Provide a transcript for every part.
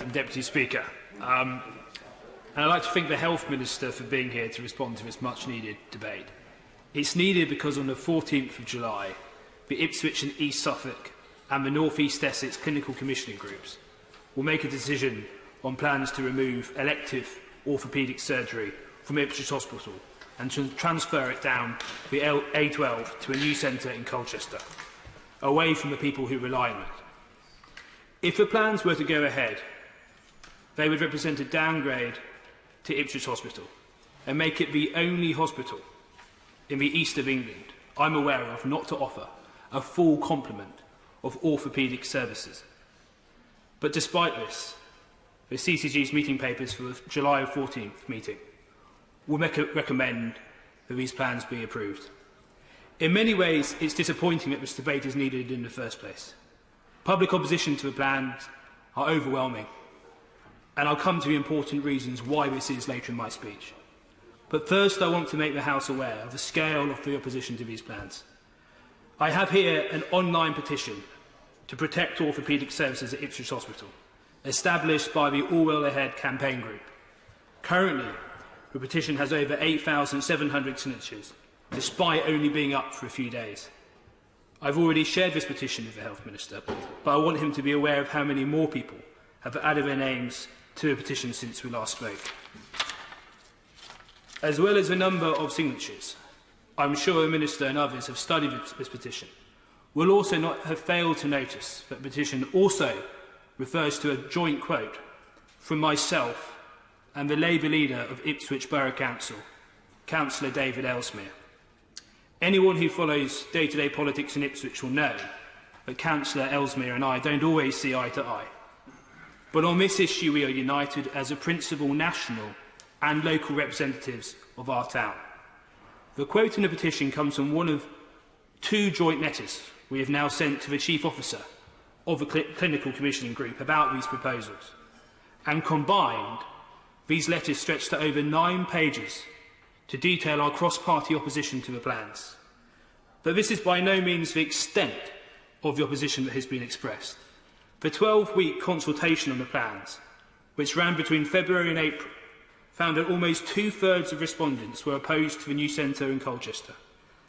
Madam Deputy Speaker. And I'd like to thank the Health Minister for being here to respond to this much-needed debate. It's needed because on the 14th of July, the Ipswich and East Suffolk and the North East Essex clinical commissioning groups will make a decision on plans to remove elective orthopaedic surgery from Ipswich Hospital and to transfer it down the A12 to a new centre in Colchester, away from the people who rely on it. If the plans were to go ahead, they would represent a downgrade to Ipswich Hospital and make it the only hospital in the east of England I'm aware of not to offer a full complement of orthopaedic services. But despite this, the CCG's meeting papers for the July 14th meeting will recommend that these plans be approved. In many ways, it's disappointing that this debate is needed in the first place. Public opposition to the plans are overwhelming, and I'll come to the important reasons why this is later in my speech. But first, I want to make the House aware of the scale of the opposition to these plans. I have here an online petition to protect orthopaedic services at Ipswich Hospital, established by the All Well Ahead campaign group. Currently, the petition has over 8,700 signatures, despite only being up for a few days. I've already shared this petition with the Health Minister, but I want him to be aware of how many more people have added their names to the petition since we last spoke. As well as the number of signatures, I'm sure the Minister and others have studied this petition, will also not have failed to notice that the petition also refers to a joint quote from myself and the Labour leader of Ipswich Borough Council, Councillor David Ellesmere. Anyone who follows day-to-day politics in Ipswich will know that Councillor Ellesmere and I don't always see eye to eye. But on this issue we are united as a principal national and local representatives of our town. The quote in the petition comes from one of two joint letters we have now sent to the Chief Officer of the Clinical Commissioning Group about these proposals. And combined, these letters stretch to over 9 pages to detail our cross-party opposition to the plans. But this is by no means the extent of the opposition that has been expressed. The 12-week consultation on the plans, which ran between February and April, found that almost 2/3 of respondents were opposed to the new centre in Colchester,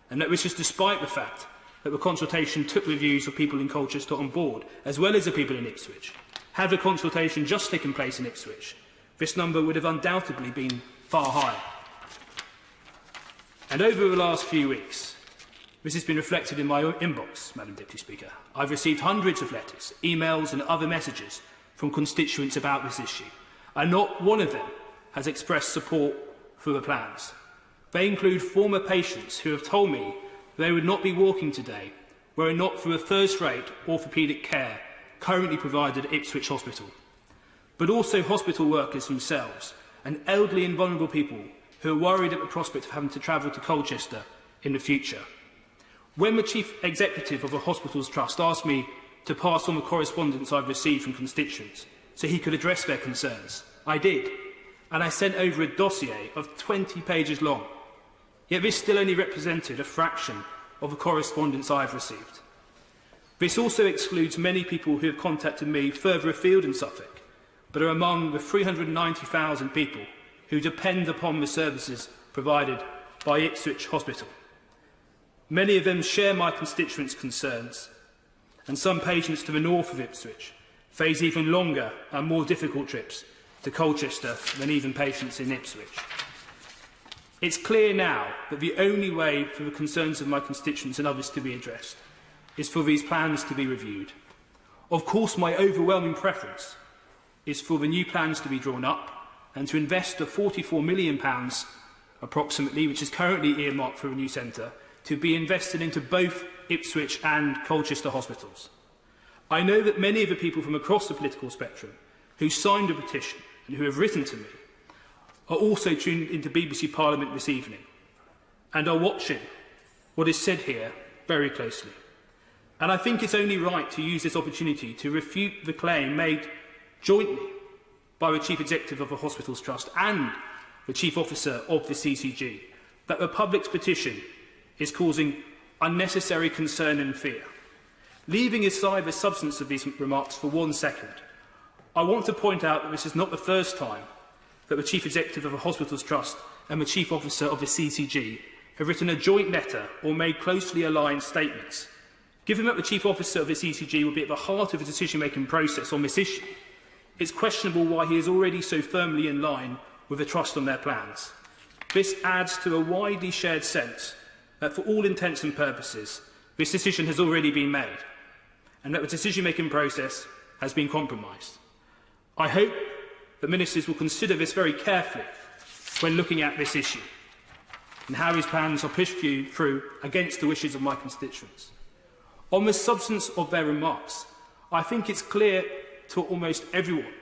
and that this was despite the fact that the consultation took the views of people in Colchester on board, as well as the people in Ipswich. Had the consultation just taken place in Ipswich, this number would have undoubtedly been far higher. And over the last few weeks, this has been reflected in my own inbox, Madam Deputy Speaker. I've received hundreds of letters, emails and other messages from constituents about this issue, and not one of them has expressed support for the plans. They include former patients who have told me they would not be walking today were it not for the first-rate orthopaedic care currently provided at Ipswich Hospital, but also hospital workers themselves and elderly and vulnerable people who are worried at the prospect of having to travel to Colchester in the future. When the Chief Executive of a hospital's trust asked me to pass on the correspondence I've received from constituents so he could address their concerns, I did, and I sent over a dossier of 20 pages long. Yet this still only represented a fraction of the correspondence I've received. This also excludes many people who have contacted me further afield in Suffolk, but are among the 390,000 people who depend upon the services provided by Ipswich Hospital. Many of them share my constituents' concerns, and some patients to the north of Ipswich face even longer and more difficult trips to Colchester than even patients in Ipswich. It's clear now that the only way for the concerns of my constituents and others to be addressed is for these plans to be reviewed. Of course, my overwhelming preference is for the new plans to be drawn up and to invest the £44 million approximately, which is currently earmarked for a new centre, to be invested into both Ipswich and Colchester hospitals. I know that many of the people from across the political spectrum who signed a petition and who have written to me are also tuned into BBC Parliament this evening and are watching what is said here very closely. And I think it's only right to use this opportunity to refute the claim made jointly by the Chief Executive of the Hospitals Trust and the Chief Officer of the CCG that the public's petition is causing unnecessary concern and fear. Leaving aside the substance of these remarks for 1 second, I want to point out that this is not the first time that the Chief Executive of a Hospitals Trust and the Chief Officer of the CCG have written a joint letter or made closely aligned statements. Given that the Chief Officer of the CCG will be at the heart of the decision-making process on this issue, it's questionable why he is already so firmly in line with the Trust on their plans. This adds to a widely shared sense that for all intents and purposes, this decision has already been made and that the decision-making process has been compromised. I hope that ministers will consider this very carefully when looking at this issue and how his plans are pushed through against the wishes of my constituents. On the substance of their remarks, I think it's clear to almost everyone,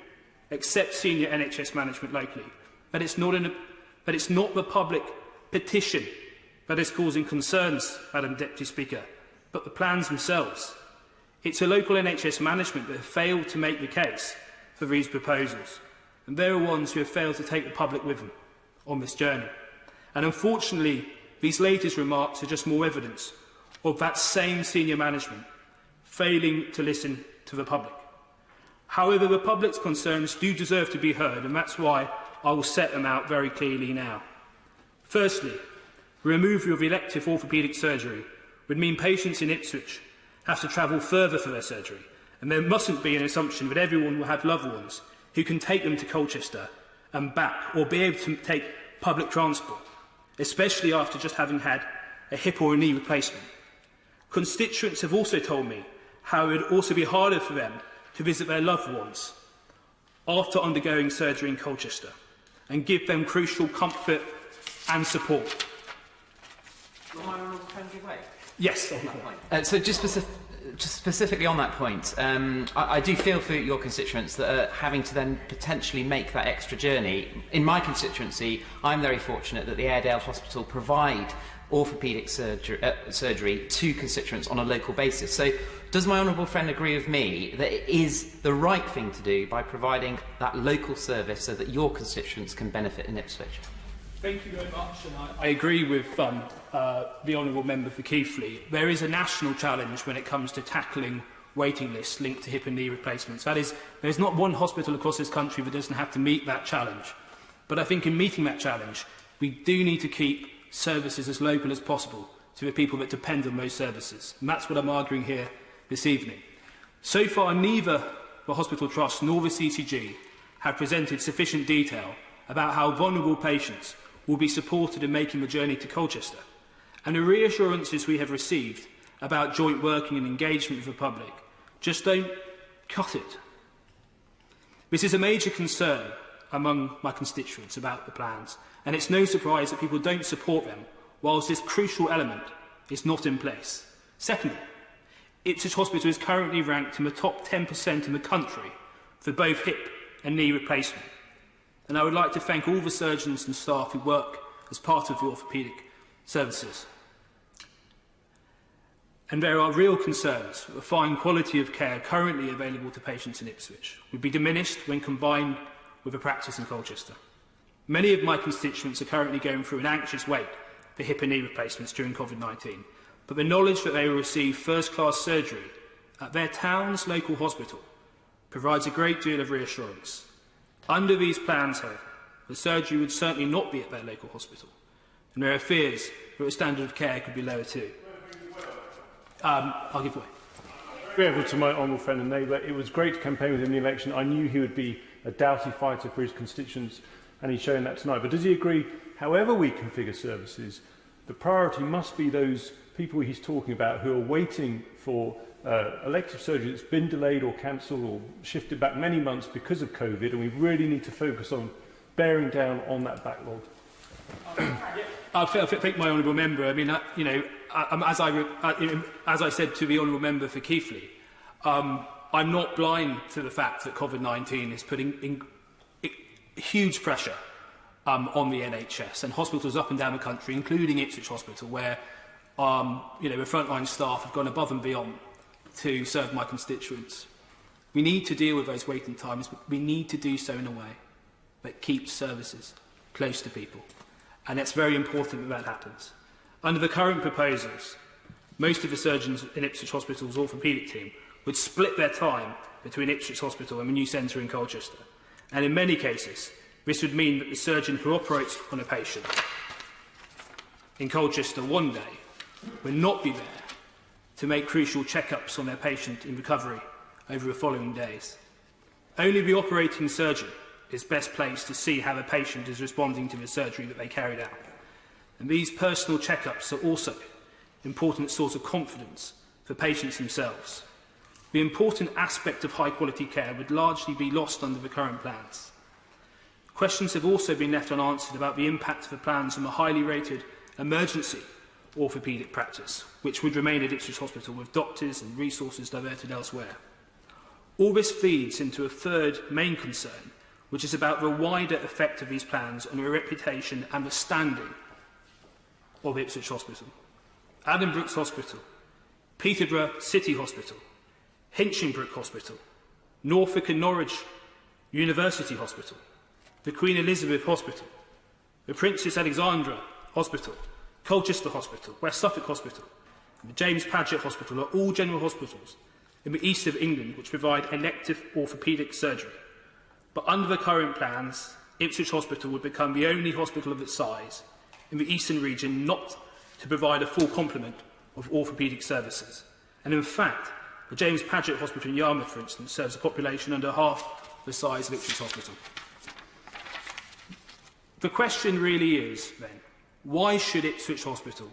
except senior NHS management locally, that it's not the public petition that is causing concerns, Madam Deputy Speaker, but the plans themselves. It's a local NHS management that have failed to make the case for these proposals, and they're the ones who have failed to take the public with them on this journey. And unfortunately, these latest remarks are just more evidence of that same senior management failing to listen to the public. However, the public's concerns do deserve to be heard, and that's why I will set them out very clearly now. Firstly, removal of elective orthopaedic surgery would mean patients in Ipswich have to travel further for their surgery, and there mustn't be an assumption that everyone will have loved ones who can take them to Colchester and back, or be able to take public transport, especially after just having had a hip or a knee replacement. Constituents have also told me how it would also be harder for them to visit their loved ones after undergoing surgery in Colchester and give them crucial comfort and support. Yes, on that point. So just specifically on that point, I do feel for your constituents that are having to then potentially make that extra journey. In my constituency, I'm very fortunate that the Airedale Hospital provide orthopaedic surgery to constituents on a local basis. So does my honourable friend agree with me that it is the right thing to do by providing that local service so that your constituents can benefit in Ipswich? Thank you very much, and I agree with the Honourable Member for Keighley. There is a national challenge when it comes to tackling waiting lists linked to hip and knee replacements. That is, there's not one hospital across this country that doesn't have to meet that challenge. But I think in meeting that challenge, we do need to keep services as local as possible to the people that depend on those services. And that's what I'm arguing here this evening. So far, neither the Hospital Trust nor the CCG have presented sufficient detail about how vulnerable patients will be supported in making the journey to Colchester. And the reassurances we have received about joint working and engagement with the public just don't cut it. This is a major concern among my constituents about the plans, and it's no surprise that people don't support them whilst this crucial element is not in place. Secondly, Ipswich Hospital is currently ranked in the top 10% in the country for both hip and knee replacement. And I would like to thank all the surgeons and staff who work as part of the orthopaedic services. And there are real concerns that the fine quality of care currently available to patients in Ipswich would be diminished when combined with a practice in Colchester. Many of my constituents are currently going through an anxious wait for hip and knee replacements during COVID-19, but the knowledge that they will receive first-class surgery at their town's local hospital provides a great deal of reassurance. Under these plans, however, the surgery would certainly not be at their local hospital, and there are fears that the standard of care could be lower too. I'll give way. Over to my honourable friend and neighbour, it was great to campaign with him in the election. I knew he would be a doughty fighter for his constituents, and he's showing that tonight. But does he agree, however we configure services, the priority must be those people he's talking about who are waiting for elective surgery that's been delayed or cancelled or shifted back many months because of COVID, and we really need to focus on bearing down on that backlog? I think my honourable member, I mean, as I said to the honourable member for Keighley, I'm not blind to the fact that COVID-19 is putting huge pressure on the NHS and hospitals up and down the country, including Ipswich Hospital, where the frontline staff have gone above and beyond to serve my constituents. We need to deal with those waiting times, but we need to do so in a way that keeps services close to people. And it's very important that that happens. Under the current proposals, most of the surgeons in Ipswich Hospital's orthopaedic team would split their time between Ipswich Hospital and the new centre in Colchester. And in many cases, this would mean that the surgeon who operates on a patient in Colchester one day will not be there to make crucial check-ups on their patient in recovery over the following days. Only the operating surgeon is best placed to see how the patient is responding to the surgery that they carried out. And these personal check-ups are also an important source of confidence for patients themselves. The important aspect of high-quality care would largely be lost under the current plans. Questions have also been left unanswered about the impact of the plans on the highly rated emergency orthopaedic practice, which would remain at Ipswich Hospital with doctors and resources diverted elsewhere. All this feeds into a third main concern, which is about the wider effect of these plans on the reputation and the standing of Ipswich Hospital. Addenbrooke's Hospital, Peterborough City Hospital, Hinchinbrook Hospital, Norfolk and Norwich University Hospital, the Queen Elizabeth Hospital, the Princess Alexandra Hospital, Colchester Hospital, West Suffolk Hospital, and the James Paget Hospital are all general hospitals in the east of England which provide elective orthopaedic surgery. But under the current plans, Ipswich Hospital would become the only hospital of its size in the eastern region not to provide a full complement of orthopaedic services. And in fact, the James Paget Hospital in Yarmouth, for instance, serves a population under half the size of Ipswich Hospital. The question really is, then, why should Ipswich Hospital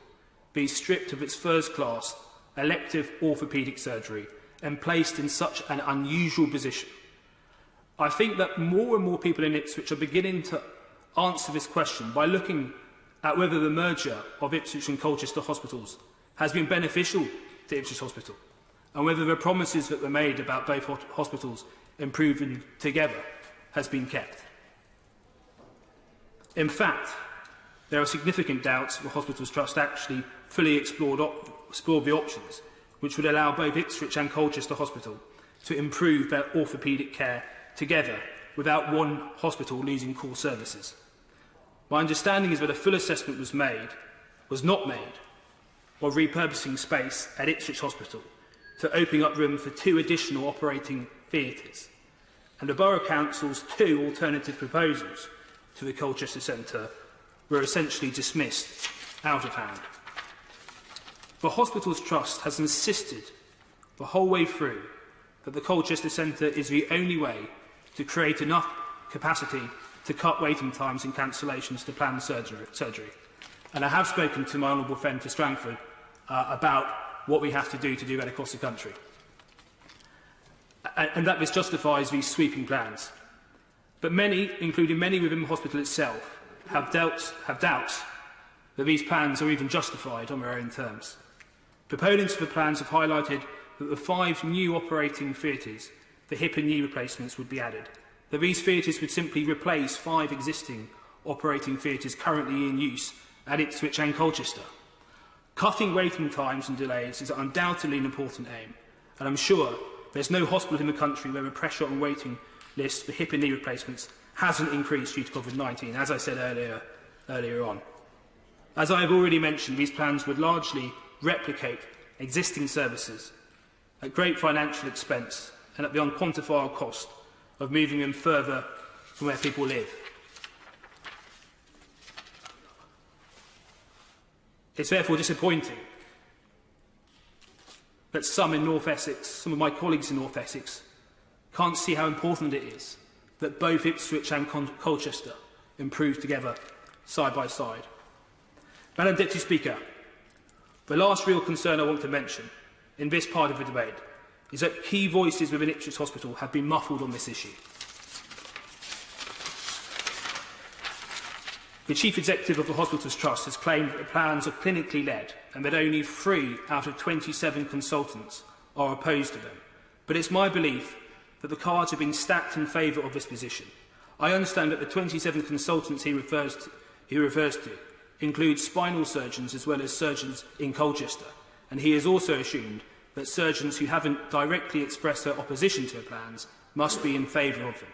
be stripped of its first-class elective orthopaedic surgery and placed in such an unusual position? I think that more and more people in Ipswich are beginning to answer this question by looking at whether the merger of Ipswich and Colchester hospitals has been beneficial to Ipswich Hospital, and whether the promises that were made about both hospitals improving together has been kept. In fact, there are significant doubts that the Hospitals Trust actually fully explored the options which would allow both Ipswich and Colchester Hospital to improve their orthopaedic care together without one hospital losing core services. My understanding is that a full assessment was not made, of repurposing space at Ipswich Hospital to opening up room for 2 additional operating theatres, and the Borough Council's 2 alternative proposals to the Colchester Centre were essentially dismissed out of hand. The Hospitals Trust has insisted the whole way through that the Colchester Centre is the only way to create enough capacity to cut waiting times and cancellations to planned surgery. And I have spoken to my honourable friend for Strangford about what we have to do that across the country. And that this justifies these sweeping plans. But many, including many within the hospital itself, have doubts that these plans are even justified on their own terms. Proponents of the plans have highlighted that the 5 new operating theatres for hip and knee replacements would be added, that these theatres would simply replace 5 existing operating theatres currently in use at Ipswich and Colchester. Cutting waiting times and delays is undoubtedly an important aim, and I'm sure there's no hospital in the country where the pressure on waiting lists for hip and knee replacements hasn't increased due to COVID-19, as I said earlier on. As I have already mentioned, these plans would largely replicate existing services at great financial expense and at the unquantifiable cost of moving them further from where people live. It's therefore disappointing that some in North Essex, some of my colleagues in North Essex, can't see how important it is that both Ipswich and Colchester improve together, side by side. Madam Deputy Speaker, the last real concern I want to mention in this part of the debate is that key voices within Ipswich Hospital have been muffled on this issue. The Chief Executive of the Hospitals Trust has claimed that the plans are clinically led and that only 3 out of 27 consultants are opposed to them. But it's my belief that the cards have been stacked in favour of this position. I understand that the 27 consultants he refers to include spinal surgeons as well as surgeons in Colchester, and he has also assumed that surgeons who haven't directly expressed their opposition to the plans must be in favour of them.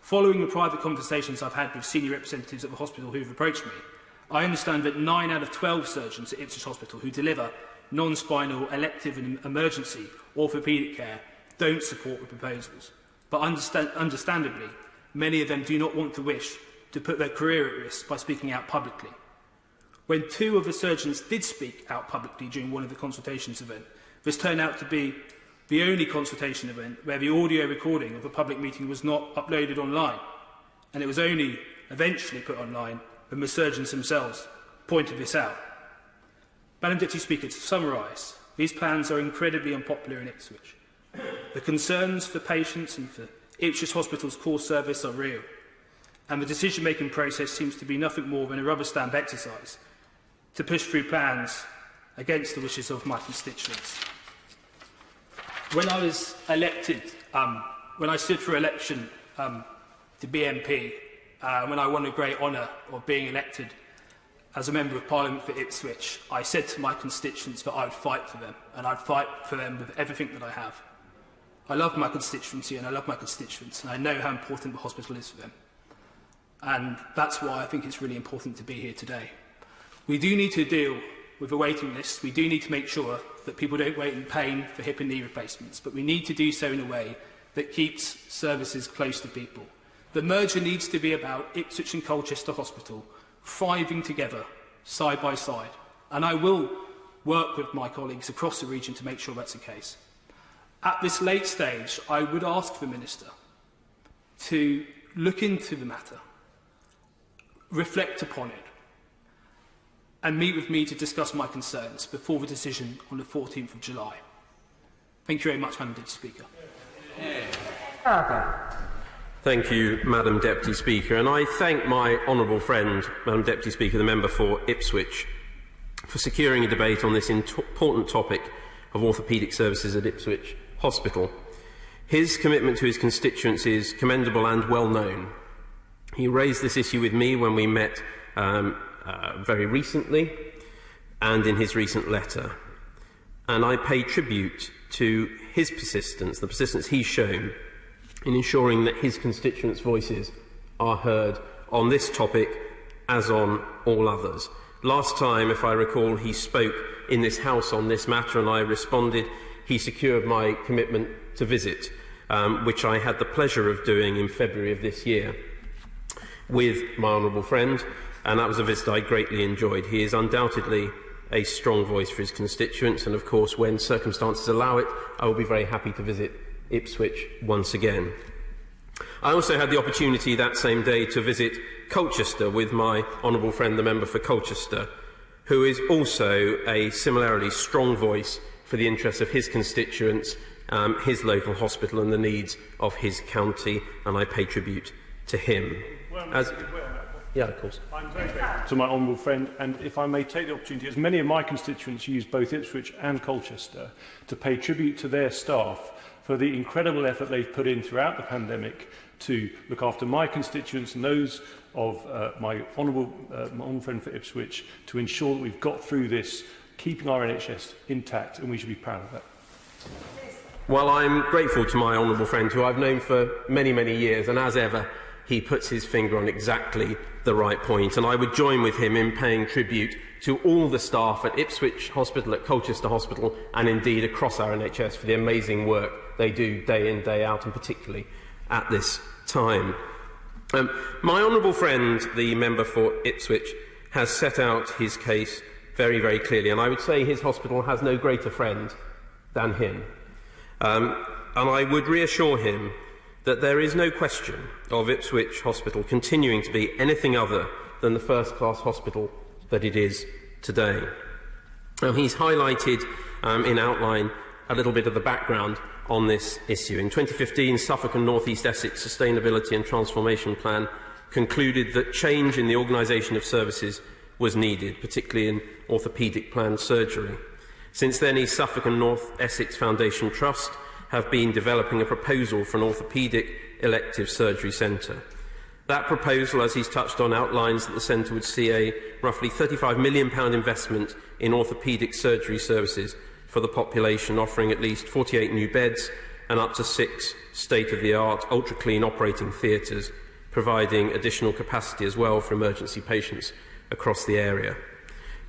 Following the private conversations I've had with senior representatives at the hospital who have approached me, I understand that 9 out of 12 surgeons at Ipswich Hospital who deliver non-spinal, elective and emergency orthopaedic care don't support the proposals. But understandably, many of them do not want to wish to put their career at risk by speaking out publicly. When two of the surgeons did speak out publicly during one of the consultations event, this turned out to be the only consultation event where the audio recording of a public meeting was not uploaded online, and it was only eventually put online when the surgeons themselves pointed this out. Madam Deputy Speaker, to summarise, these plans are incredibly unpopular in Ipswich. The concerns for patients and for Ipswich Hospital's core service are real, and the decision-making process seems to be nothing more than a rubber stamp exercise to push through plans against the wishes of my constituents. When I was elected, when I stood for election to be MP, when I won the great honour of being elected as a Member of Parliament for Ipswich, I said to my constituents that I would fight for them, and I'd fight for them with everything that I have. I love my constituency and I love my constituents, and I know how important the hospital is for them. And that's why I think it's really important to be here today. We do need to deal with the waiting list. We do need to make sure that people don't wait in pain for hip and knee replacements, but we need to do so in a way that keeps services close to people. The merger needs to be about Ipswich and Colchester Hospital thriving together, side by side, and I will work with my colleagues across the region to make sure that's the case. At this late stage, I would ask the Minister to look into the matter, reflect upon it, and meet with me to discuss my concerns before the decision on the 14th of July. Thank you very much, Madam Deputy Speaker. Thank you, Madam Deputy Speaker, and I thank my honourable friend, Madam Deputy Speaker, the member for Ipswich, for securing a debate on this important topic of orthopaedic services at Ipswich Hospital. His commitment to his constituents is commendable and well known. He raised this issue with me when we met very recently and in his recent letter, and I pay tribute to his persistence, the persistence he's shown in ensuring that his constituents' voices are heard on this topic as on all others. Last time, if I recall, he spoke in this House on this matter and I responded. He secured my commitment to visit, which I had the pleasure of doing in February of this year with my honourable friend, and that was a visit I greatly enjoyed. He is undoubtedly a strong voice for his constituents, and of course, when circumstances allow it, I will be very happy to visit Ipswich once again. I also had the opportunity that same day to visit Colchester with my honourable friend, the member for Colchester, who is also a similarly strong voice for the interests of his constituents, his local hospital and the needs of his county, and I pay tribute to him. Yeah, of course. I'm very grateful to my honourable friend, and if I may take the opportunity, as many of my constituents use both Ipswich and Colchester, to pay tribute to their staff for the incredible effort they've put in throughout the pandemic to look after my constituents and those of my honourable friend for Ipswich, to ensure that we've got through this, keeping our NHS intact, and we should be proud of that. Well, I'm grateful to my honourable friend, who I've known for many, many years, and as ever, he puts his finger on exactly the right point, and I would join with him in paying tribute to all the staff at Ipswich Hospital, at Colchester Hospital, and indeed across our NHS for the amazing work they do day in, day out, and particularly at this time. My honourable friend, the member for Ipswich, has set out his case very, very clearly, and I would say his hospital has no greater friend than him. And I would reassure him that there is no question of Ipswich Hospital continuing to be anything other than the first-class hospital that it is today. Now, he's highlighted in outline a little bit of the background on this issue. In 2015, Suffolk and North East Essex Sustainability and Transformation Plan concluded that change in the organisation of services was needed, particularly in orthopaedic planned surgery. Since then, East Suffolk and North Essex Foundation Trust have been developing a proposal for an orthopaedic elective surgery centre. That proposal, as he's touched on, outlines that the centre would see a roughly £35 million investment in orthopaedic surgery services for the population, offering at least 48 new beds and up to 6 state-of-the-art, ultra-clean operating theatres, providing additional capacity as well for emergency patients across the area.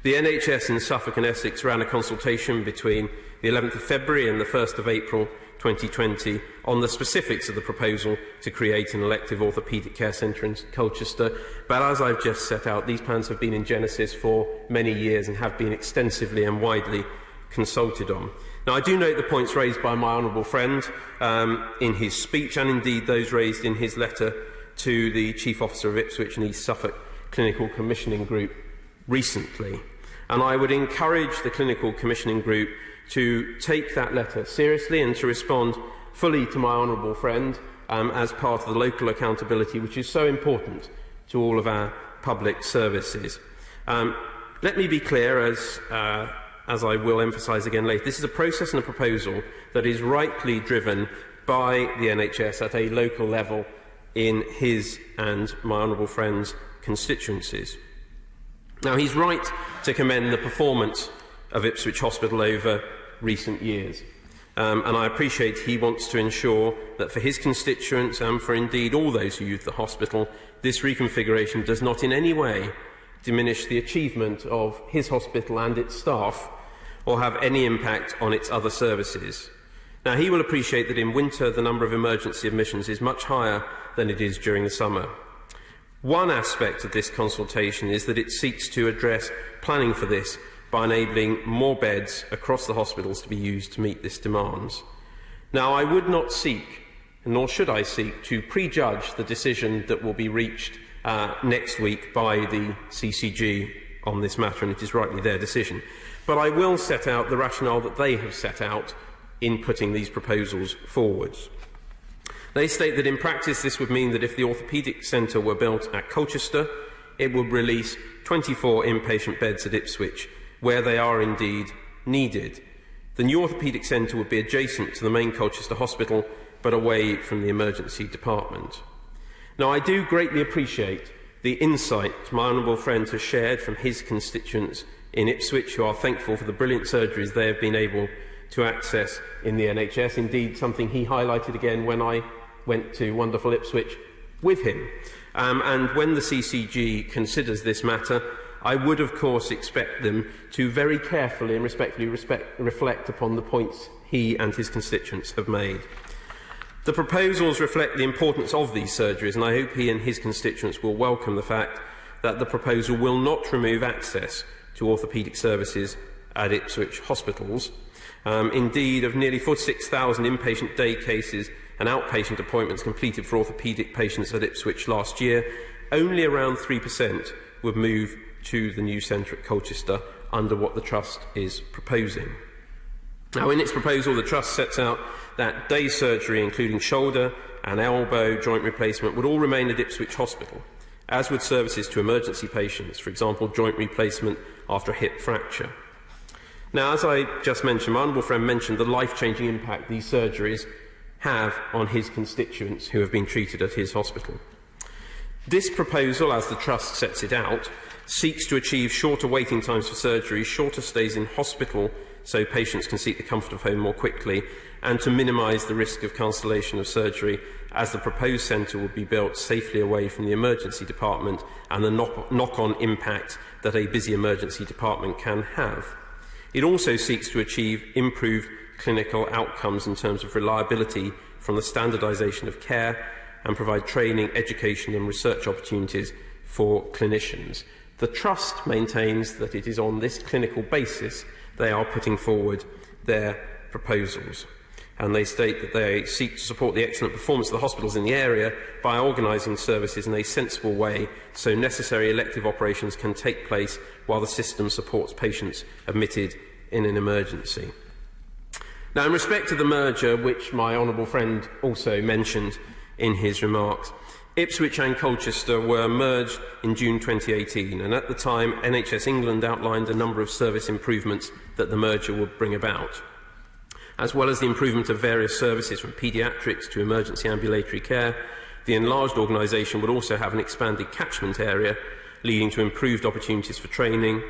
The NHS in Suffolk and Essex ran a consultation between the 11th of February and the 1st of April 2020 on the specifics of the proposal to create an elective orthopaedic care centre in Colchester. But as I've just set out, these plans have been in genesis for many years and have been extensively and widely consulted on. Now, I do note the points raised by my honourable friend in his speech, and indeed those raised in his letter to the Chief Officer of Ipswich and East Suffolk Clinical Commissioning Group recently. And I would encourage the Clinical Commissioning Group to take that letter seriously and to respond fully to my honourable friend as part of the local accountability which is so important to all of our public services. Let me be clear, as I will emphasise again later, this is a process and a proposal that is rightly driven by the NHS at a local level in his and my honourable friend's constituencies. Now, he's right to commend the performance of Ipswich Hospital over recent years, and I appreciate he wants to ensure that for his constituents and for indeed all those who use the hospital, this reconfiguration does not in any way diminish the achievement of his hospital and its staff or have any impact on its other services. Now, he will appreciate that in winter the number of emergency admissions is much higher than it is during the summer. One aspect of this consultation is that it seeks to address planning for this by enabling more beds across the hospitals to be used to meet this demand. Now, I would not seek, nor should I seek, to prejudge the decision that will be reached next week by the CCG on this matter, and it is rightly their decision. But I will set out the rationale that they have set out in putting these proposals forwards. They state that in practice this would mean that if the Orthopaedic Centre were built at Colchester, it would release 24 inpatient beds at Ipswich, where they are indeed needed. The new Orthopaedic Centre would be adjacent to the main Colchester Hospital, but away from the emergency department. Now, I do greatly appreciate the insight my honourable friend has shared from his constituents in Ipswich, who are thankful for the brilliant surgeries they have been able to access in the NHS, indeed something he highlighted again when I went to wonderful Ipswich with him. And when the CCG considers this matter, I would of course expect them to very carefully and respectfully reflect upon the points he and his constituents have made. The proposals reflect the importance of these surgeries, and I hope he and his constituents will welcome the fact that the proposal will not remove access to orthopaedic services at Ipswich hospitals. Indeed, of nearly 46,000 inpatient day cases and outpatient appointments completed for orthopaedic patients at Ipswich last year, only around 3% would move to the new centre at Colchester under what the Trust is proposing. Now, in its proposal, the Trust sets out that day surgery, including shoulder and elbow joint replacement, would all remain at Ipswich Hospital, as would services to emergency patients, for example, joint replacement after a hip fracture. Now, as I just mentioned, my honourable friend mentioned the life-changing impact these surgeries have on his constituents who have been treated at his hospital. This proposal, as the Trust sets it out, seeks to achieve shorter waiting times for surgery, shorter stays in hospital so patients can seek the comfort of home more quickly, and to minimise the risk of cancellation of surgery, as the proposed centre would be built safely away from the emergency department and the knock-on impact that a busy emergency department can have. It also seeks to achieve improved clinical outcomes in terms of reliability from the standardisation of care and provide training, education and research opportunities for clinicians. The Trust maintains that it is on this clinical basis they are putting forward their proposals. And they state that they seek to support the excellent performance of the hospitals in the area by organising services in a sensible way so necessary elective operations can take place while the system supports patients admitted in an emergency. Now, in respect to the merger, which my honourable friend also mentioned in his remarks, Ipswich and Colchester were merged in June 2018, and at the time NHS England outlined a number of service improvements that the merger would bring about. As well as the improvement of various services from paediatrics to emergency ambulatory care, the enlarged organisation would also have an expanded catchment area, leading to improved opportunities for training,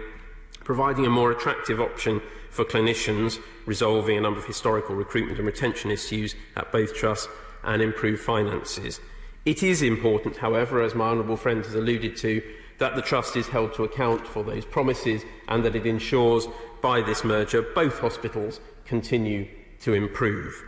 providing a more attractive option for clinicians, resolving a number of historical recruitment and retention issues at both trusts, and improved finances. It is important, however, as my honourable friend has alluded to, that the Trust is held to account for those promises and that it ensures by this merger both hospitals continue to improve.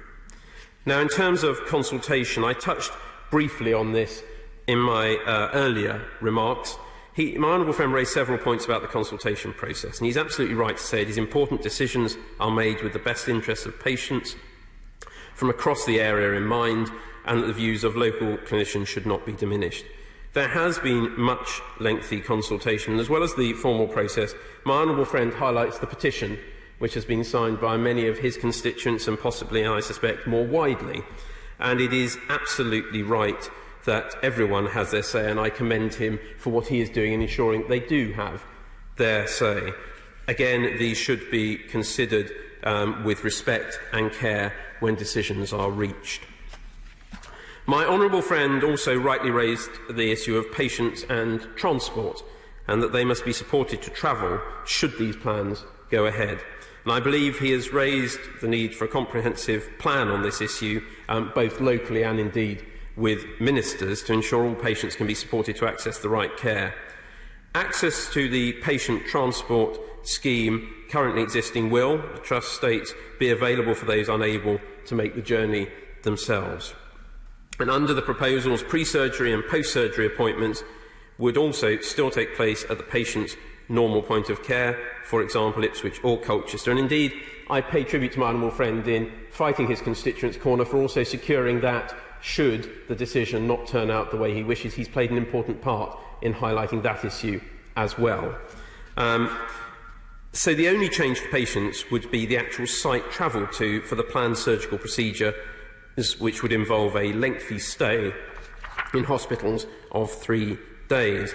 Now, in terms of consultation, I touched briefly on this in my earlier remarks. My honourable friend raised several points about the consultation process, and he's absolutely right to say it is important decisions are made with the best interests of patients from across the area in mind, and that the views of local clinicians should not be diminished. There has been much lengthy consultation, as well as the formal process. My honourable friend highlights the petition, which has been signed by many of his constituents and possibly, I suspect, more widely. And it is absolutely right that everyone has their say, and I commend him for what he is doing in ensuring they do have their say. Again, these should be considered with respect and care when decisions are reached. My honourable friend also rightly raised the issue of patients and transport, and that they must be supported to travel should these plans go ahead. And I believe he has raised the need for a comprehensive plan on this issue, both locally and indeed with ministers, to ensure all patients can be supported to access the right care. Access to the patient transport scheme currently existing will, the Trust states, be available for those unable to make the journey themselves. And under the proposals, pre-surgery and post-surgery appointments would also still take place at the patient's normal point of care, for example, Ipswich or Colchester. And indeed, I pay tribute to my honourable friend in fighting his constituents' corner for also securing that, should the decision not turn out the way he wishes. He's played an important part in highlighting that issue as well. So the only change for patients would be the actual site travelled to for the planned surgical procedure, which would involve a lengthy stay in hospitals of 3 days.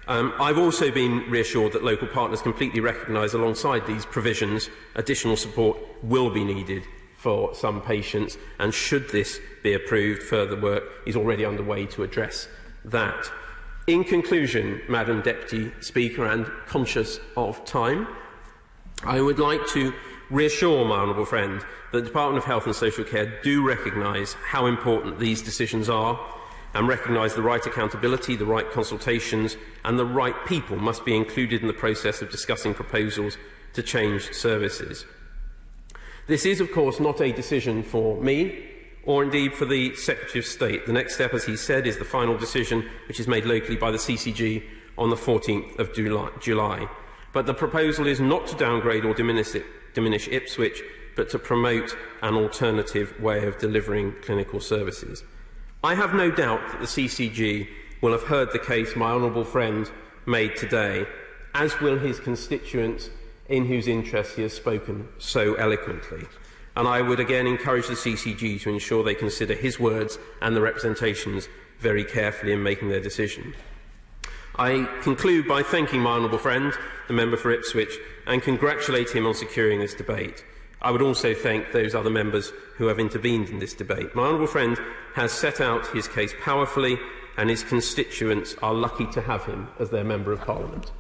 I've also been reassured that local partners completely recognise, alongside these provisions, additional support will be needed for some patients, and should this be approved, further work is already underway to address that. In conclusion, Madam Deputy Speaker, and conscious of time, I would like to reassure my honourable friend that the Department of Health and Social Care do recognise how important these decisions are, and recognise the right accountability, the right consultations and the right people must be included in the process of discussing proposals to change services. This is, of course, not a decision for me or indeed for the Secretary of State. The next step, as he said, is the final decision, which is made locally by the CCG on the 14th of July. But the proposal is not to downgrade or diminish Ipswich, but to promote an alternative way of delivering clinical services. I have no doubt that the CCG will have heard the case my honourable friend made today, as will his constituents in whose interests he has spoken so eloquently. And I would again encourage the CCG to ensure they consider his words and the representations very carefully in making their decision. I conclude by thanking my honourable friend, the member for Ipswich, and congratulate him on securing this debate. I would also thank those other members who have intervened in this debate. My honourable friend has set out his case powerfully, and his constituents are lucky to have him as their Member of Parliament.